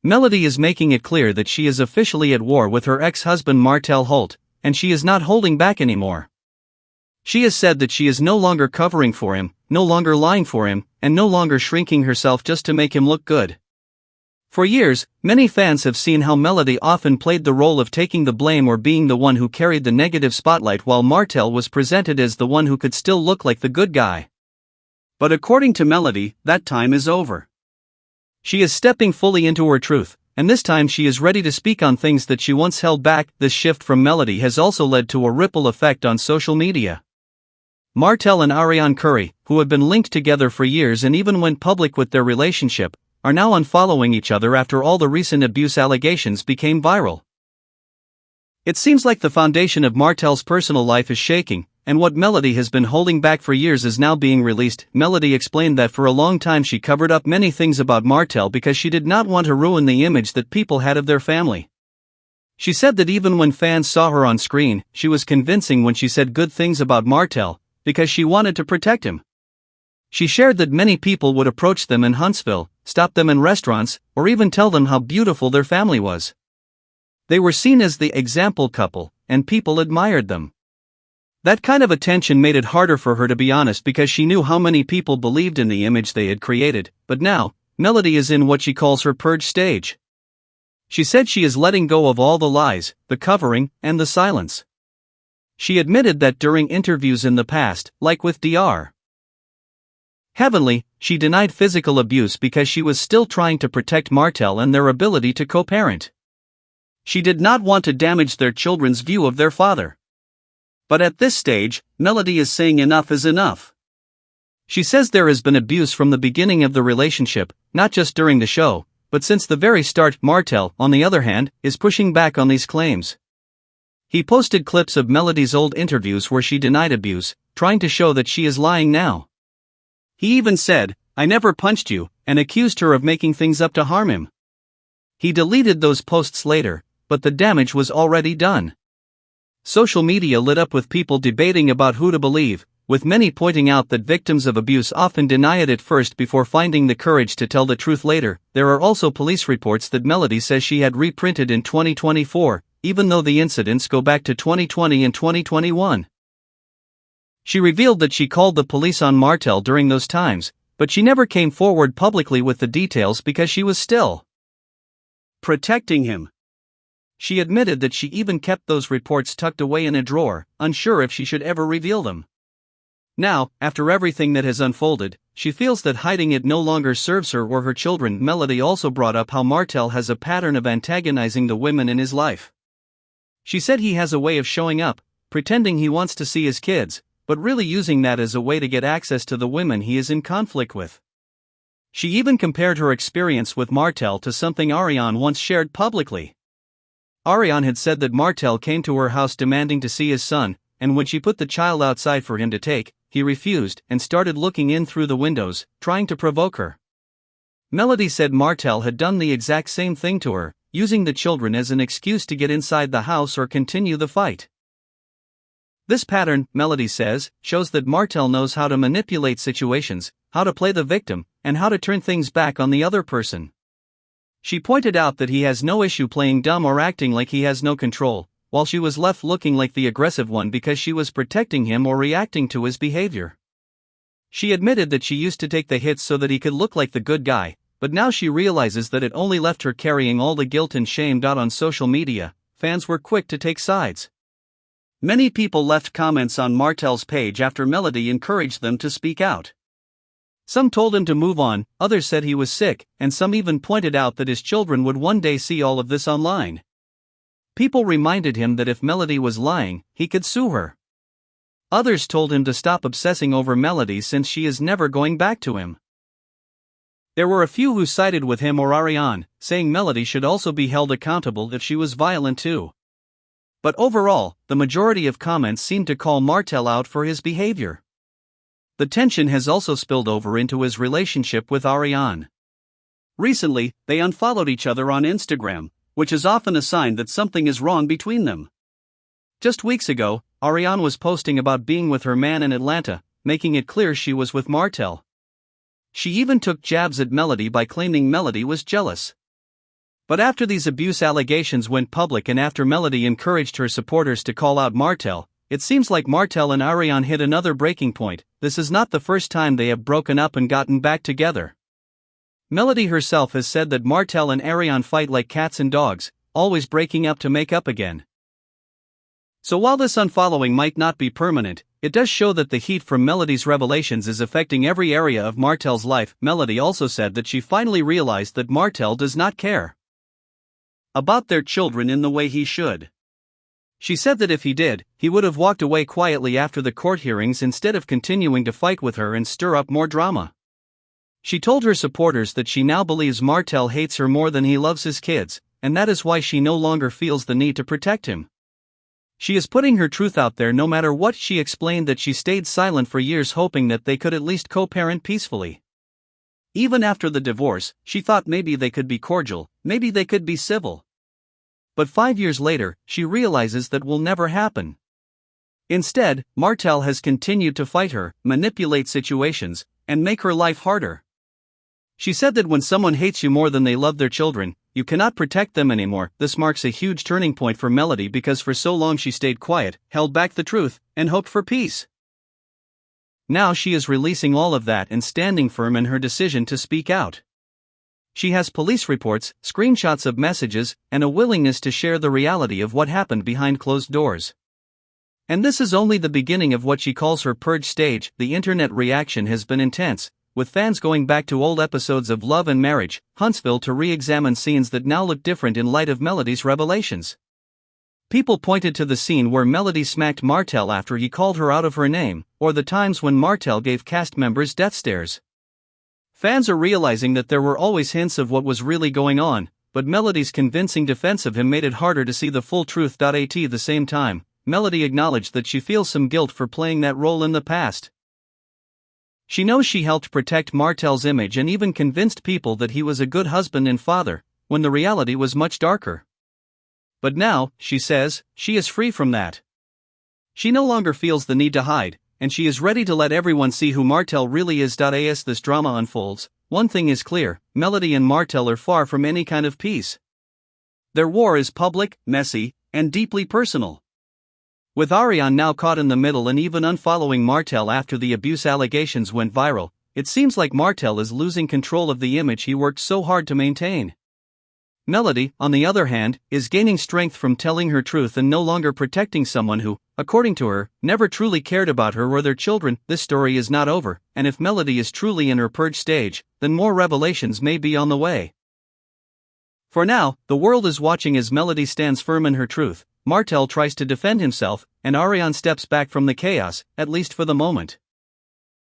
Melody is making it clear that she is officially at war with her ex-husband Martell Holt, and she is not holding back anymore. She has said that she is no longer covering for him, no longer lying for him, and no longer shrinking herself just to make him look good. For years, many fans have seen how Melody often played the role of taking the blame or being the one who carried the negative spotlight, while Martell was presented as the one who could still look like the good guy. But according to Melody, that time is over. She is stepping fully into her truth, and this time she is ready to speak on things that she once held back. This shift from Melody has also led to a ripple effect on social media. Martell and Arionne, who have been linked together for years and even went public with their relationship, are now unfollowing each other after all the recent abuse allegations became viral. It seems like the foundation of Martell's personal life is shaking, and what Melody has been holding back for years is now being released. Melody explained that for a long time she covered up many things about Martell because she did not want to ruin the image that people had of their family. She said that even when fans saw her on screen, she was convincing when she said good things about Martell, because she wanted to protect him. She shared that many people would approach them in Huntsville, stop them in restaurants, or even tell them how beautiful their family was. They were seen as the example couple, and people admired them. That kind of attention made it harder for her to be honest because she knew how many people believed in the image they had created, but now, Melody is in what she calls her purge stage. She said she is letting go of all the lies, the covering, and the silence. She admitted that during interviews in the past, like with Dr. Heavenly, she denied physical abuse because she was still trying to protect Martell and their ability to co-parent. She did not want to damage their children's view of their father. But at this stage, Melody is saying enough is enough. She says there has been abuse from the beginning of the relationship, not just during the show, but since the very start. Martell, on the other hand, is pushing back on these claims. He posted clips of Melody's old interviews where she denied abuse, trying to show that she is lying now. He even said, "I never punched you," and accused her of making things up to harm him. He deleted those posts later, but the damage was already done. Social media lit up with people debating about who to believe, with many pointing out that victims of abuse often deny it at first before finding the courage to tell the truth later. There are also police reports that Melody says she had reprinted in 2024, even though the incidents go back to 2020 and 2021. She revealed that she called the police on Martell during those times, but she never came forward publicly with the details because she was still protecting him. She admitted that she even kept those reports tucked away in a drawer, unsure if she should ever reveal them. Now, after everything that has unfolded, she feels that hiding it no longer serves her or her children. Melody also brought up how Martell has a pattern of antagonizing the women in his life. She said he has a way of showing up, pretending he wants to see his kids, but really using that as a way to get access to the women he is in conflict with. She even compared her experience with Martell to something Arionne once shared publicly. Arionne had said that Martell came to her house demanding to see his son, and when she put the child outside for him to take, he refused and started looking in through the windows, trying to provoke her. Melody said Martell had done the exact same thing to her, using the children as an excuse to get inside the house or continue the fight. This pattern, Melody says, shows that Martell knows how to manipulate situations, how to play the victim, and how to turn things back on the other person. She pointed out that he has no issue playing dumb or acting like he has no control, while she was left looking like the aggressive one because she was protecting him or reacting to his behavior. She admitted that she used to take the hits so that he could look like the good guy, but now she realizes that it only left her carrying all the guilt and shame. On social media, fans were quick to take sides. Many people left comments on Martell's page after Melody encouraged them to speak out. Some told him to move on, others said he was sick, and some even pointed out that his children would one day see all of this online. People reminded him that if Melody was lying, he could sue her. Others told him to stop obsessing over Melody since she is never going back to him. There were a few who sided with him or Arionne, saying Melody should also be held accountable if she was violent too. But overall, the majority of comments seemed to call Martell out for his behavior. The tension has also spilled over into his relationship with Arionne. Recently, they unfollowed each other on Instagram, which is often a sign that something is wrong between them. Just weeks ago, Arionne was posting about being with her man in Atlanta, making it clear she was with Martell. She even took jabs at Melody by claiming Melody was jealous. But after these abuse allegations went public and after Melody encouraged her supporters to call out Martell, it seems like Martell and Arionne hit another breaking point. This is not the first time they have broken up and gotten back together. Melody herself has said that Martell and Arionne fight like cats and dogs, always breaking up to make up again. So while this unfollowing might not be permanent, it does show that the heat from Melody's revelations is affecting every area of Martell's life. Melody also said that she finally realized that Martell does not care about their children in the way he should. She said that if he did, he would have walked away quietly after the court hearings instead of continuing to fight with her and stir up more drama. She told her supporters that she now believes Martell hates her more than he loves his kids, and that is why she no longer feels the need to protect him. She is putting her truth out there no matter what. She explained that she stayed silent for years hoping that they could at least co-parent peacefully. Even after the divorce, she thought maybe they could be cordial, maybe they could be civil. But 5 years later, she realizes that will never happen. Instead, Martell has continued to fight her, manipulate situations, and make her life harder. She said that when someone hates you more than they love their children, you cannot protect them anymore. This marks a huge turning point for Melody because for so long she stayed quiet, held back the truth, and hoped for peace. Now she is releasing all of that and standing firm in her decision to speak out. She has police reports, screenshots of messages, and a willingness to share the reality of what happened behind closed doors. And this is only the beginning of what she calls her purge stage. The internet reaction has been intense, with fans going back to old episodes of Love and Marriage, Huntsville to re-examine scenes that now look different in light of Melody's revelations. People pointed to the scene where Melody smacked Martell after he called her out of her name, or the times when Martell gave cast members death stares. Fans are realizing that there were always hints of what was really going on, but Melody's convincing defense of him made it harder to see the full truth. At the same time, Melody acknowledged that she feels some guilt for playing that role in the past. She knows she helped protect Martell's image and even convinced people that he was a good husband and father, when the reality was much darker. But now, she says, she is free from that. She no longer feels the need to hide, and she is ready to let everyone see who Martell really is. As this drama unfolds, one thing is clear: Melody and Martell are far from any kind of peace. Their war is public, messy, and deeply personal. With Arionne now caught in the middle and even unfollowing Martell after the abuse allegations went viral, it seems like Martell is losing control of the image he worked so hard to maintain. Melody, on the other hand, is gaining strength from telling her truth and no longer protecting someone who, according to her, never truly cared about her or their children. This story is not over, and if Melody is truly in her purge stage, then more revelations may be on the way. For now, the world is watching as Melody stands firm in her truth, Martell tries to defend himself, and Arionne steps back from the chaos, at least for the moment.